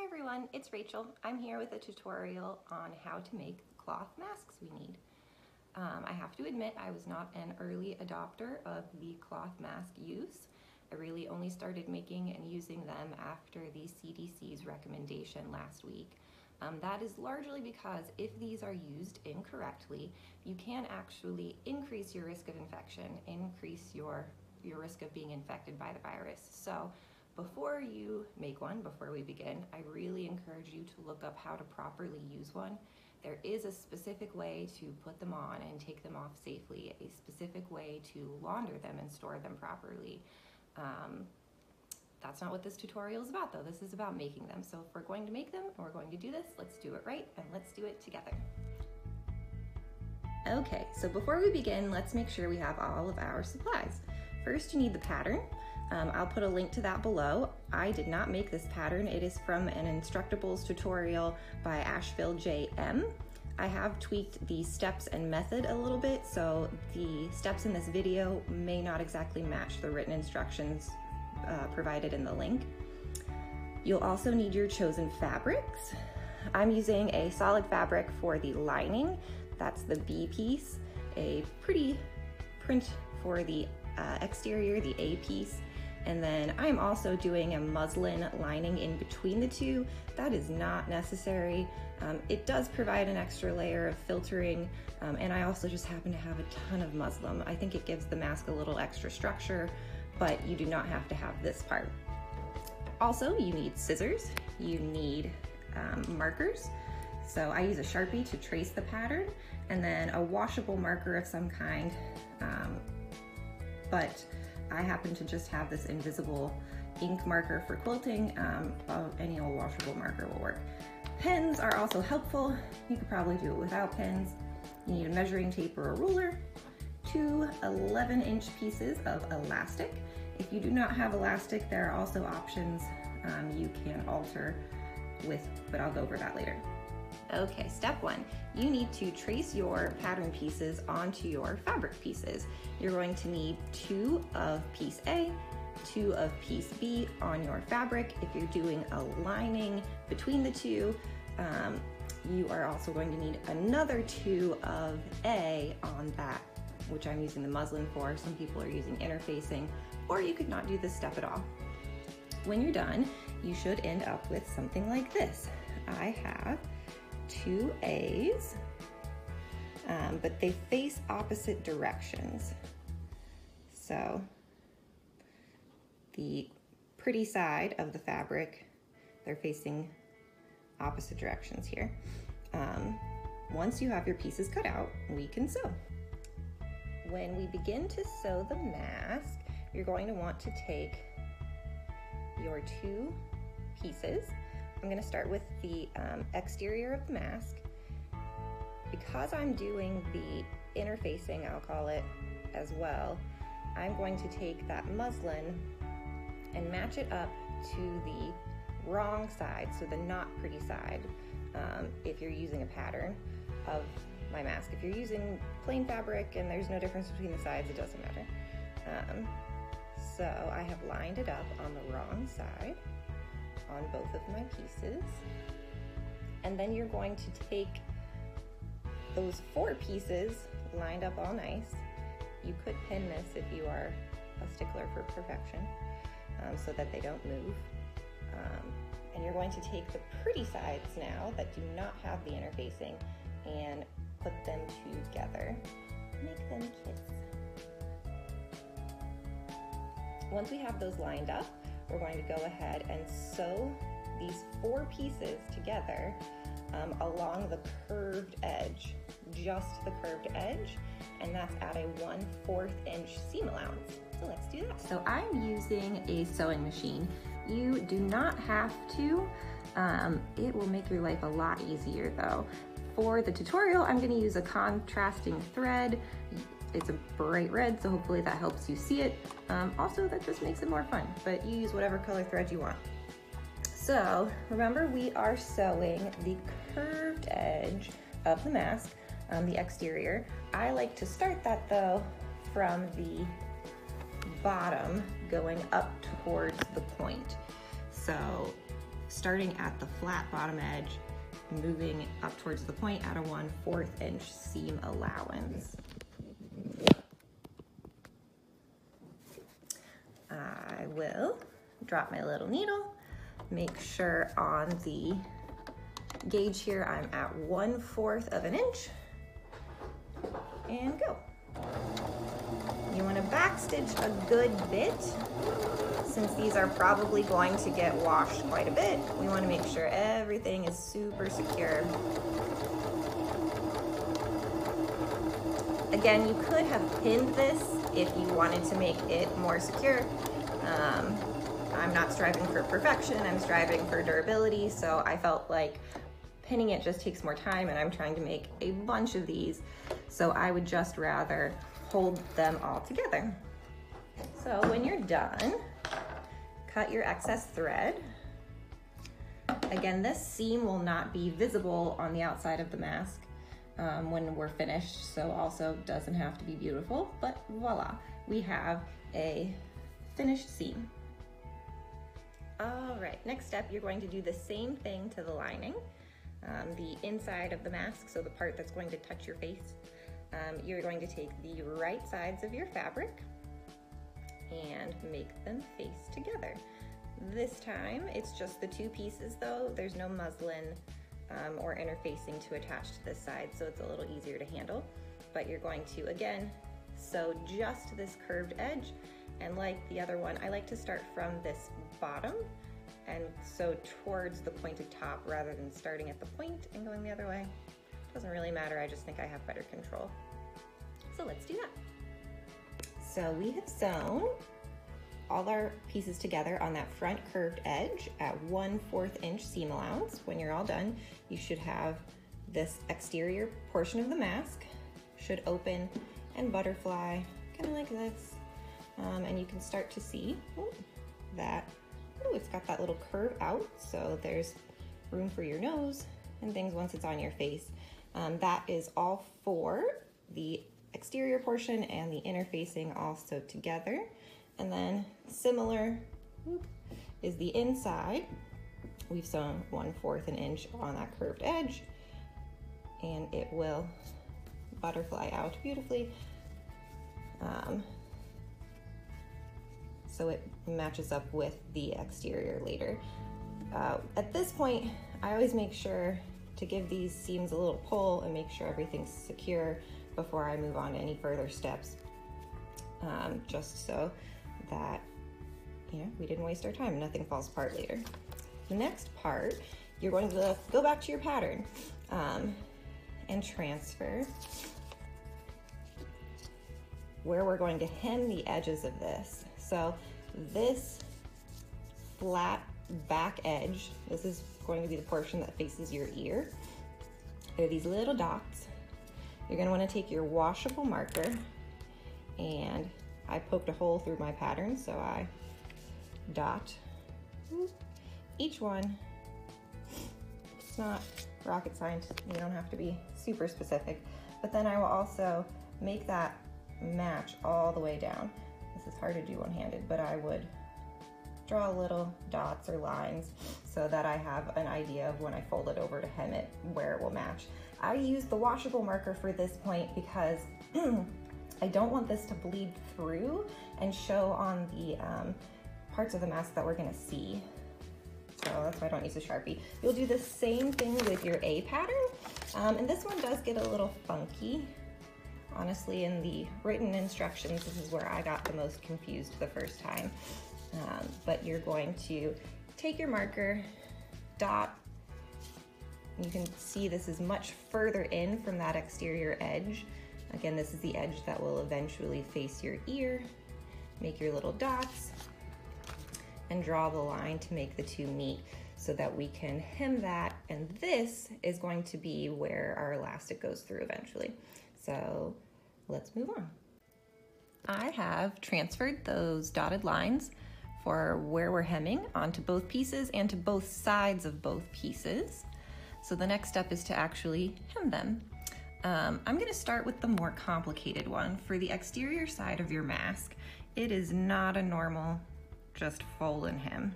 Hi everyone, it's Rachel. I'm here with a tutorial on how to make the cloth masks we need. I have to admit I was not an early adopter of the cloth mask use. I really only started making and using them after the CDC's recommendation last week. That is largely because if these are used incorrectly, you can actually increase your risk of infection, increase your risk of being infected by the virus. So before you make one, before we begin, I really encourage you to look up how to properly use one. There is a specific way to put them on and take them off safely, a specific way to launder them and store them properly. That's not what this tutorial is about though. This is about making them. So if we're going to make them and we're going to do this, let's do it right and let's do it together. Okay, so before we begin, let's make sure we have all of our supplies. First, you need the pattern. I'll put a link to that below. I did not make this pattern. It is from an Instructables tutorial by Asheville JM. I have tweaked the steps and method a little bit, so the steps in this video may not exactly match the written instructions provided in the link. You'll also need your chosen fabrics. I'm using a solid fabric for the lining. That's the B piece, a pretty print for the exterior, the A piece. And then I'm also doing a muslin lining in between the two. That is not necessary. It does provide an extra layer of filtering, and I also just happen to have a ton of muslin. I think it gives the mask a little extra structure, but you do not have to have this part. Also, you need scissors, you need markers. So I use a Sharpie to trace the pattern, and then a washable marker of some kind, but I happen to just have this invisible ink marker for quilting. Any old washable marker will work. Pens are also helpful. You could probably do it without pens. You need a measuring tape or a ruler, 2 11-inch pieces of elastic. If you do not have elastic, there are also options you can alter with, but I'll go over that later. Okay, step 1, you need to trace your pattern pieces onto your fabric pieces. You're going to need 2 of piece A, 2 of piece B on your fabric. If you're doing a lining between the two, you are also going to need another 2 of A on that, which I'm using the muslin for. Some people are using interfacing, or you could not do this step at all. When you're done, you should end up with something like this. I have 2 A's, but they face opposite directions. So the pretty side of the fabric, they're facing opposite directions here. Once you have your pieces cut out, we can sew. When we begin to sew the mask, you're going to want to take your 2 pieces. I'm going to start with the exterior of the mask. Because I'm doing the interfacing, I'll call it, as well, I'm going to take that muslin and match it up to the wrong side, so the not pretty side, if you're using a pattern of my mask. If you're using plain fabric and there's no difference between the sides, it doesn't matter. So I have lined it up on the wrong side on both of my pieces, and then you're going to take those 4 pieces lined up all nice. You could pin this if you are a stickler for perfection, so that they don't move. And you're going to take the pretty sides now that do not have the interfacing and put them together. Make them kiss. Once we have those lined up, we're going to go ahead and sew these 4 pieces together along the curved edge, just the curved edge, and that's at a 1/4 inch seam allowance. So let's do that. So I'm using a sewing machine. You do not have to. It will make your life a lot easier though. For the tutorial, I'm going to use a contrasting thread. It's a bright red, so hopefully that helps you see it. Also, that just makes it more fun, but you use whatever color thread you want. So remember, we are sewing the curved edge of the mask, the exterior. I like to start that though from the bottom going up towards the point. So starting at the flat bottom edge, moving up towards the point at a 1/4 inch seam allowance. I will drop my little needle, make sure on the gauge here I'm at 1/4 of an inch, and go. You want to backstitch a good bit. Since these are probably going to get washed quite a bit, we want to make sure everything is super secure. Again, you could have pinned this if you wanted to make it more secure. I'm not striving for perfection, I'm striving for durability, so I felt like pinning it just takes more time, and I'm trying to make a bunch of these, so I would just rather hold them all together. So when you're done, cut your excess thread. Again, this seam will not be visible on the outside of the mask when we're finished, so also doesn't have to be beautiful, but voila, we have a finished seam. All right, next step, you're going to do the same thing to the lining, the inside of the mask, so the part that's going to touch your face. You're going to take the right sides of your fabric and make them face together. This time, it's just the two pieces though. There's no muslin or interfacing to attach to this side, so it's a little easier to handle. But you're going to, again, sew just this curved edge, and like the other one, I like to start from this bottom and sew towards the pointed top rather than starting at the point and going the other way. Doesn't really matter, I just think I have better control. So let's do that. So we have sewn all our pieces together on that front curved edge at 1/4 inch seam allowance. When you're all done, you should have this exterior portion of the mask should open and butterfly, kind of like this. And you can start to see that, it's got that little curve out, so there's room for your nose and things once it's on your face. That is all for the exterior portion, and the interfacing all sewed together. And then similar is the inside. We've sewn 1/4 an inch on that curved edge, and it will butterfly out beautifully. So it matches up with the exterior later. At this point, I always make sure to give these seams a little pull and make sure everything's secure before I move on to any further steps, just so that we didn't waste our time, nothing falls apart later. The next part, you're going to go back to your pattern and transfer where we're going to hem the edges of this. So this flat back edge, this is going to be the portion that faces your ear. There are these little dots. You're going to want to take your washable marker, and I poked a hole through my pattern, so I dot each one. It's not rocket science, you don't have to be super specific, but then I will also make that match all the way down. This is hard to do one-handed, but I would draw little dots or lines so that I have an idea of when I fold it over to hem it where it will match. I use the washable marker for this point because I don't want this to bleed through and show on the parts of the mask that we're gonna see. So that's why I don't use a Sharpie. You'll do the same thing with your A pattern. And this one does get a little funky. Honestly, in the written instructions, this is where I got the most confused the first time. But you're going to take your marker, dot. You can see this is much further in from that exterior edge. Again, this is the edge that will eventually face your ear. Make your little dots and draw the line to make the two meet so that we can hem that. And this is going to be where our elastic goes through eventually. So let's move on. I have transferred those dotted lines for where we're hemming onto both pieces and to both sides of both pieces. So the next step is to actually hem them. I'm gonna start with the more complicated one. For the exterior side of your mask, it is not a normal just fold and hem.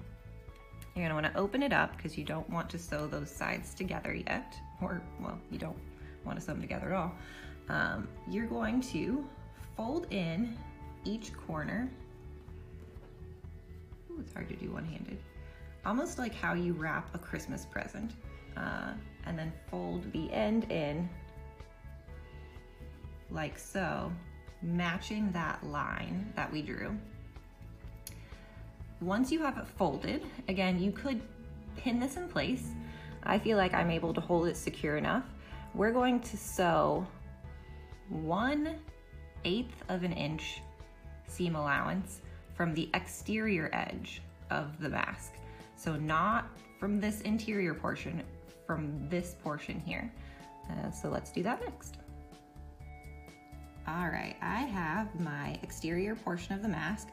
You're gonna wanna open it up because you don't want to sew those sides together yet, or, well, you don't wanna sew them together at all. You're going to fold in each corner. Ooh, it's hard to do one-handed. Almost like how you wrap a Christmas present. And then fold the end in like so, matching that line that we drew. Once you have it folded, again, you could pin this in place. I feel like I'm able to hold it secure enough. We're going to sew 1/8 of an inch seam allowance from the exterior edge of the mask. So not from this interior portion, from this portion here. So let's do that next. All right, I have my exterior portion of the mask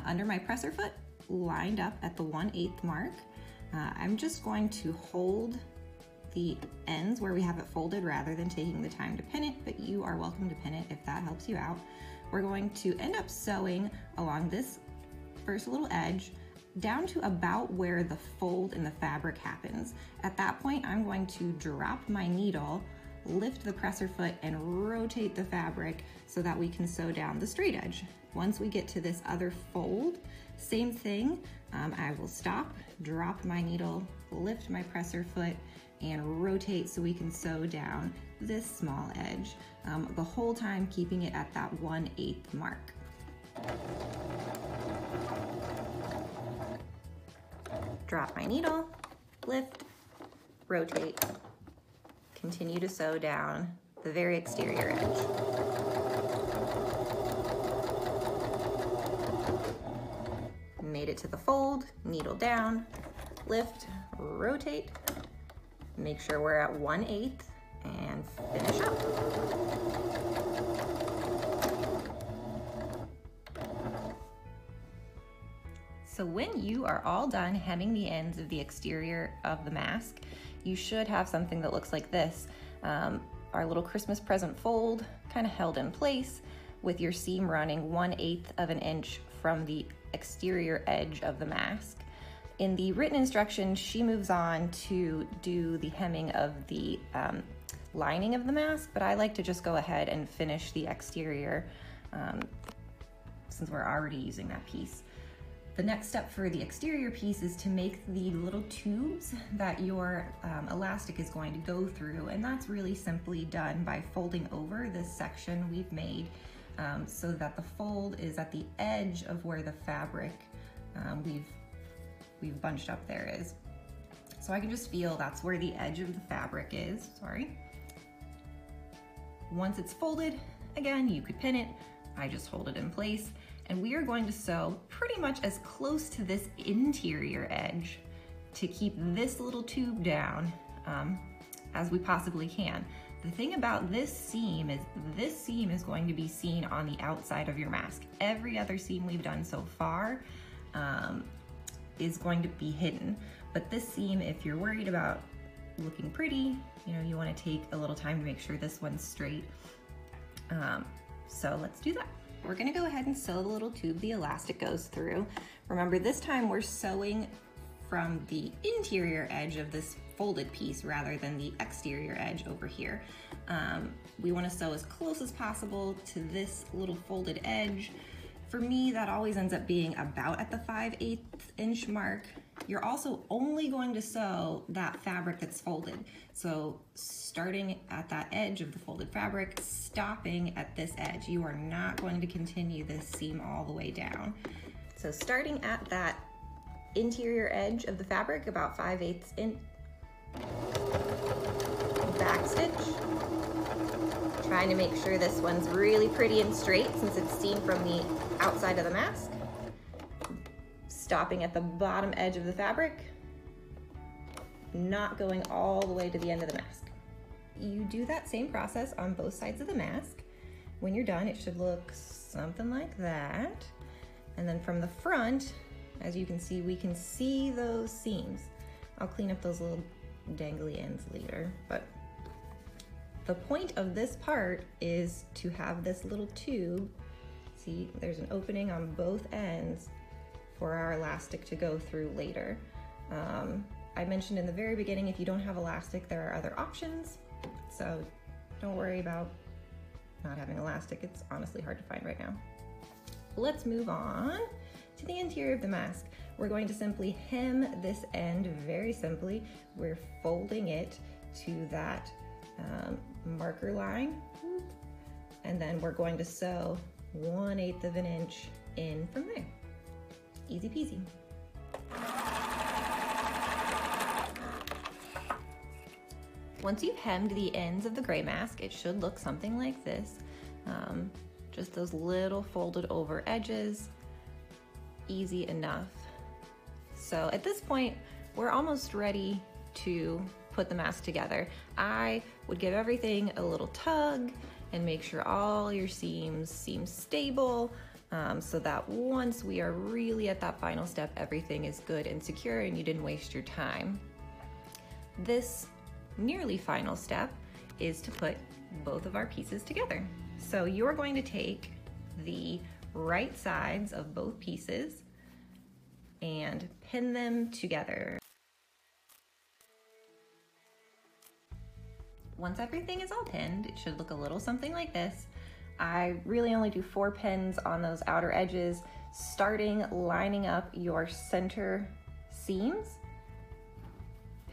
under my presser foot, lined up at the 1/8 mark. I'm just going to hold the ends where we have it folded rather than taking the time to pin it, but you are welcome to pin it if that helps you out. We're going to end up sewing along this first little edge down to about where the fold in the fabric happens. At that point, I'm going to drop my needle, lift the presser foot, and rotate the fabric so that we can sew down the straight edge. Once we get to this other fold, same thing, I will stop, drop my needle, lift my presser foot, and rotate so we can sew down this small edge, the whole time keeping it at that 1/8 mark. Drop my needle, lift, rotate, continue to sew down the very exterior edge. Made it to the fold, needle down, lift, rotate, make sure we're at 1/8 and finish up. So when you are all done hemming the ends of the exterior of the mask, you should have something that looks like this. Our little Christmas present fold kind of held in place with your seam running 1/8 of an inch from the exterior edge of the mask. In the written instructions, she moves on to do the hemming of the lining of the mask, but I like to just go ahead and finish the exterior since we're already using that piece. The next step for the exterior piece is to make the little tubes that your elastic is going to go through, and that's really simply done by folding over this section we've made so that the fold is at the edge of where the fabric we've bunched up there is. So I can just feel that's where the edge of the fabric is, sorry. Once it's folded, again, you could pin it. I just hold it in place. And we are going to sew pretty much as close to this interior edge to keep this little tube down as we possibly can. The thing about this seam is going to be seen on the outside of your mask. Every other seam we've done so far is going to be hidden. But this seam, if you're worried about looking pretty, you want to take a little time to make sure this one's straight. So let's do that. We're gonna go ahead and sew the little tube the elastic goes through. Remember, this time we're sewing from the interior edge of this folded piece rather than the exterior edge over here. We wanna sew as close as possible to this little folded edge. For me, that always ends up being about at the 5/8 inch mark. You're also only going to sew that fabric that's folded. So starting at that edge of the folded fabric, stopping at this edge. You are not going to continue this seam all the way down. So starting at that interior edge of the fabric, about 5/8 in back stitch. Trying to make sure this one's really pretty and straight since it's seen from the outside of the mask. Stopping at the bottom edge of the fabric, not going all the way to the end of the mask. You do that same process on both sides of the mask. When you're done, it should look something like that. And then from the front, as you can see, we can see those seams. I'll clean up those little dangly ends later, but the point of this part is to have this little tube. See, there's an opening on both ends for our elastic to go through later. I mentioned in the very beginning, if you don't have elastic, there are other options. So don't worry about not having elastic. It's honestly hard to find right now. Let's move on to the interior of the mask. We're going to simply hem this end very simply. We're folding it to that marker line, and then we're going to sew 1/8 of an inch in from there. Easy peasy. Once you've hemmed the ends of the gray mask, it should look something like this. Just those little folded over edges, easy enough. So at this point, we're almost ready to put the mask together. I would give everything a little tug and make sure all your seams seem stable, so that once we are really at that final step, everything is good and secure and you didn't waste your time. This nearly final step is to put both of our pieces together. So you're going to take the right sides of both pieces and pin them together. Once everything is all pinned, it should look a little something like this. I really only do 4 pins on those outer edges, starting lining up your center seams.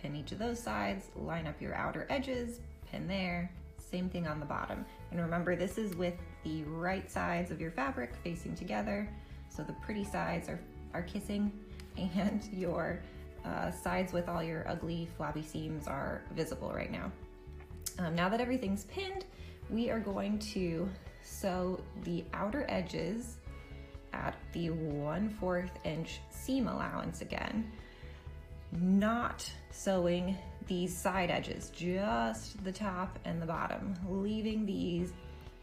Pin each of those sides, line up your outer edges, pin there, same thing on the bottom. And remember, this is with the right sides of your fabric facing together, so the pretty sides are kissing, and your sides with all your ugly flabby seams are visible right now. Now that everything's pinned, we are going to sew the outer edges at the 1/4 inch seam allowance again, not sewing these side edges, just the top and the bottom, leaving these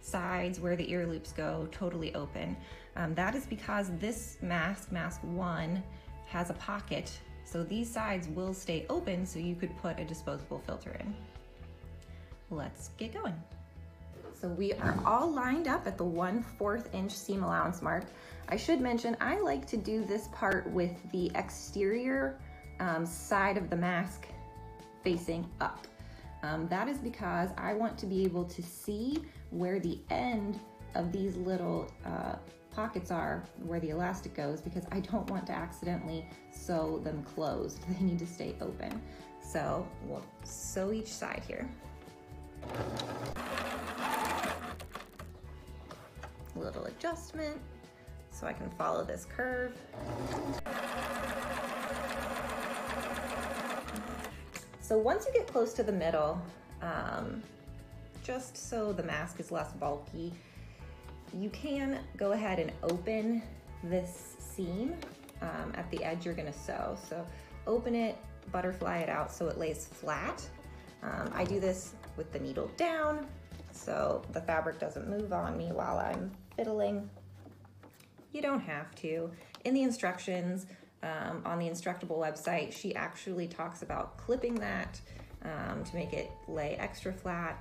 sides where the ear loops go totally open. That is because this mask, mask 1, has a pocket, so these sides will stay open so you could put a disposable filter in. Let's get going. So we are all lined up at the 1/4 inch seam allowance mark. I should mention, I like to do this part with the exterior side of the mask facing up. That is because I want to be able to see where the end of these little pockets are, where the elastic goes, because I don't want to accidentally sew them closed. They need to stay open. So we'll sew each side here. A little adjustment so I can follow this curve. So once you get close to the middle, just so the mask is less bulky, you can go ahead and open this seam at the edge you're gonna sew. So open it, butterfly it out so it lays flat. I do this with the needle down so the fabric doesn't move on me while I'm fiddling. You don't have to. In the instructions, on the Instructable website, she actually talks about clipping that to make it lay extra flat.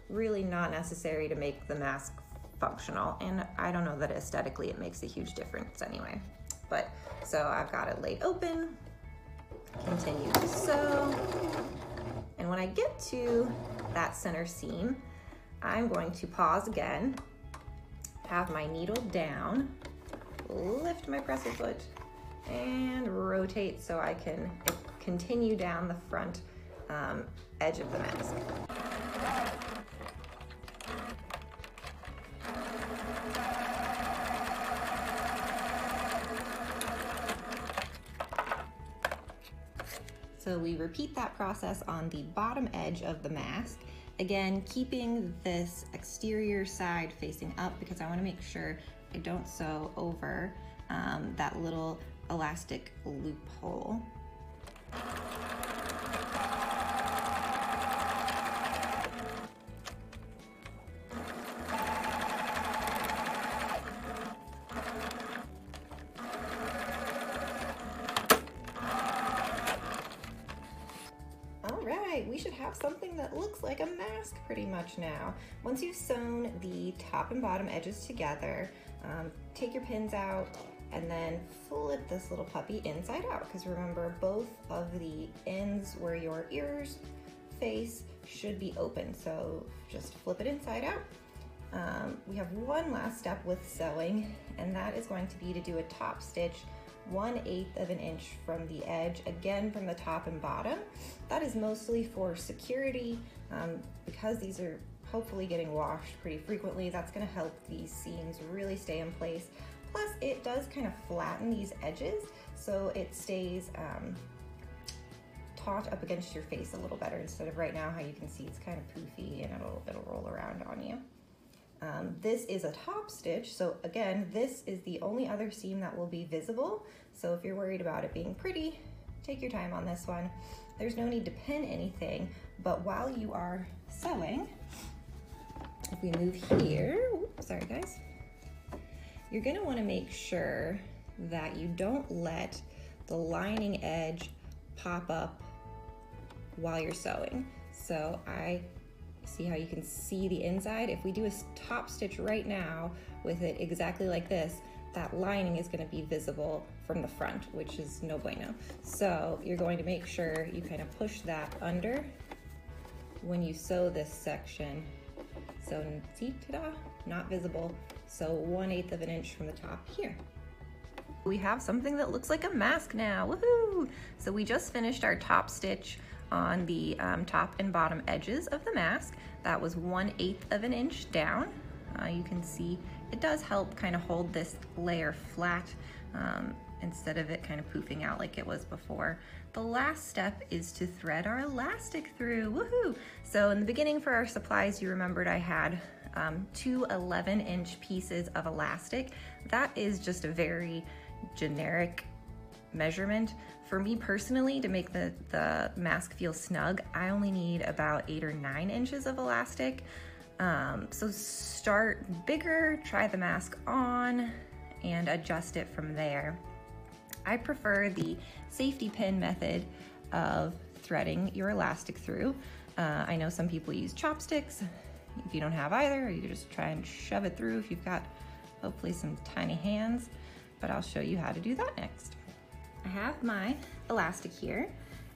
Really not necessary to make the mask functional, and I don't know that aesthetically it makes a huge difference anyway. But so I've got it laid open, continue to sew, and when I get to that center seam, I'm going to pause again, have my needle down, lift my presser foot, and rotate so I can continue down the front edge of the mask. So we repeat that process on the bottom edge of the mask. Again, keeping this exterior side facing up because I want to make sure I don't sew over that little elastic loophole. We should have something that looks like a mask pretty much now. Once you've sewn the top and bottom edges together, take your pins out, and then flip this little puppy inside out, because remember, both of the ends where your ears face should be open, so just flip it inside out. We have one last step with sewing, and that is going to be to do a top stitch 1/8 of an inch from the edge, again from the top and bottom. That is mostly for security, because these are hopefully getting washed pretty frequently. That's going to help these seams really stay in place. Plus it does kind of flatten these edges so it stays taut up against your face a little better, instead of right now how you can see it's kind of poofy and it'll roll around on you. This is a top stitch, so again, this is the only other seam that will be visible. So if you're worried about it being pretty, take your time on this one. There's no need to pin anything, but while you are sewing, if we move here, oops, sorry guys, you're gonna wanna make sure that you don't let the lining edge pop up while you're sewing. So I see how you can see the inside. If we do a top stitch right now with it exactly like this, that lining is going to be visible from the front, which is no bueno. So you're going to make sure you kind of push that under when you sew this section. So see, ta-da, not visible. So 1/8 of an inch from the top here. We have something that looks like a mask now, woohoo! So we just finished our top stitch on the top and bottom edges of the mask. That was 1/8 of an inch down. You can see it does help kind of hold this layer flat instead of it kind of poofing out like it was before. The last step is to thread our elastic through, woohoo! So in the beginning for our supplies, you remembered I had 2 11-inch pieces of elastic. That is just a very generic measurement. For me personally, to make the mask feel snug, I only need about 8 or 9 inches of elastic. So start bigger, try the mask on, and adjust it from there. I prefer the safety pin method of threading your elastic through. I know some people use chopsticks. If you don't have either, you can just try and shove it through if you've got hopefully some tiny hands, but I'll show you how to do that next. I have my elastic here,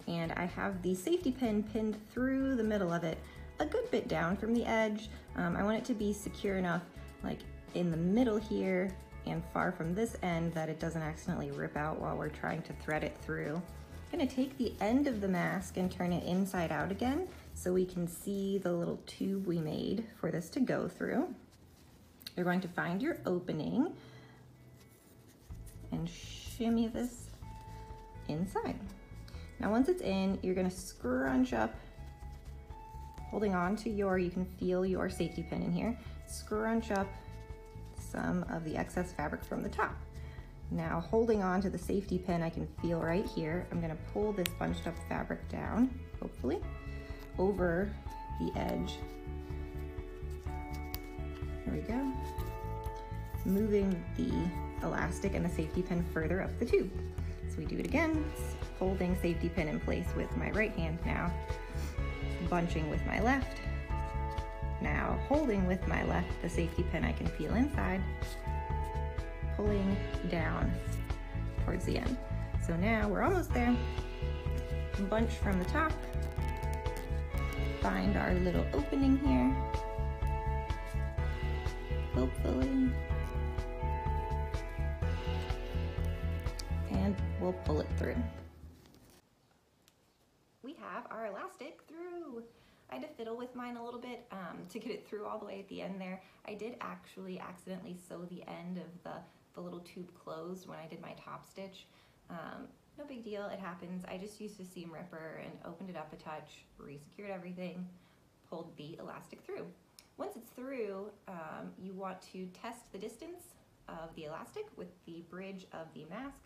and I have the safety pin pinned through the middle of it, a good bit down from the edge. I want it to be secure enough, like in the middle here and far from this end, that it doesn't accidentally rip out while we're trying to thread it through. I'm gonna take the end of the mask and turn it inside out again so we can see the little tube we made for this to go through. You're going to find your opening and shimmy this inside. Now once it's in, you're gonna scrunch up, holding on to you can feel your safety pin in here, scrunch up some of the excess fabric from the top. Now holding on to the safety pin, I can feel right here, I'm gonna pull this bunched up fabric down, hopefully, over the edge. There we go. Moving the elastic and the safety pin further up the tube. So we do it again, holding safety pin in place with my right hand now, bunching with my left. Now holding with my left the safety pin I can feel inside, pulling down towards the end. So now we're almost there. Bunch from the top, find our little opening here, hopefully, and we'll pull it through. We have our elastic through. I had to fiddle with mine a little bit to get it through all the way at the end there. I did actually accidentally sew the end of the little tube closed when I did my top stitch. No big deal, it happens. I just used a seam ripper and opened it up a touch, re-secured everything, pulled the elastic through. Once it's through, you want to test the distance of the elastic with the bridge of the mask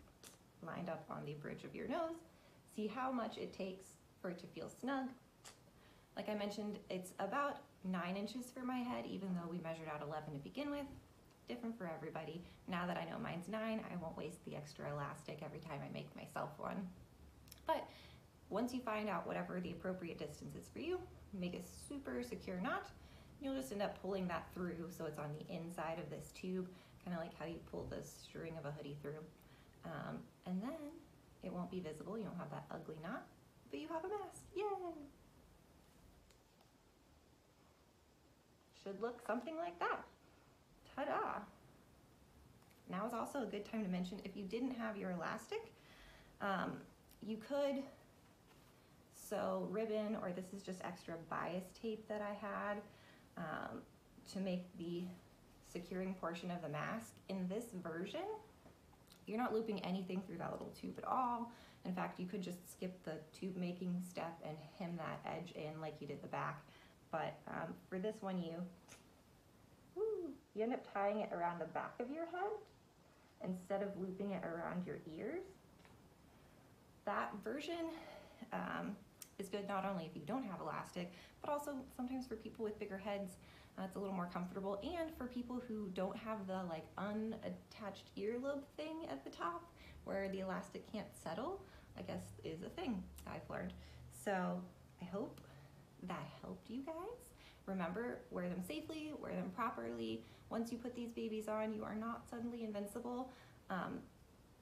lined up on the bridge of your nose. See how much it takes for it to feel snug. Like I mentioned, it's about 9 inches for my head, even though we measured out 11 to begin with. Different for everybody. Now that I know mine's 9, I won't waste the extra elastic every time I make myself one. But once you find out whatever the appropriate distance is for you, make a super secure knot. You'll just end up pulling that through so it's on the inside of this tube, kind of like how you pull the string of a hoodie through. And then it won't be visible, you won't have that ugly knot, but you have a mask, yay! Should look something like that. Ta-da! Now is also a good time to mention, if you didn't have your elastic, you could sew ribbon, or this is just extra bias tape that I had, to make the securing portion of the mask. In this version, you're not looping anything through that little tube at all. In fact, you could just skip the tube making step and hem that edge in like you did the back. But for this one, you end up tying it around the back of your head instead of looping it around your ears. That version is good not only if you don't have elastic, but also sometimes for people with bigger heads, it's a little more comfortable, and for people who don't have the like unattached earlobe thing at the top where the elastic can't settle, I guess is a thing I've learned. So I hope that helped you guys. Remember, wear them safely, wear them properly. Once you put these babies on, you are not suddenly invincible.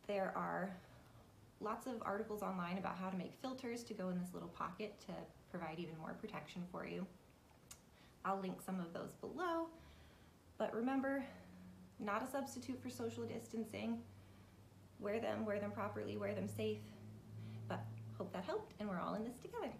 There are lots of articles online about how to make filters to go in this little pocket to provide even more protection for you. I'll link some of those below. But remember, not a substitute for social distancing. Wear them properly, wear them safe. But hope that helped, and we're all in this together.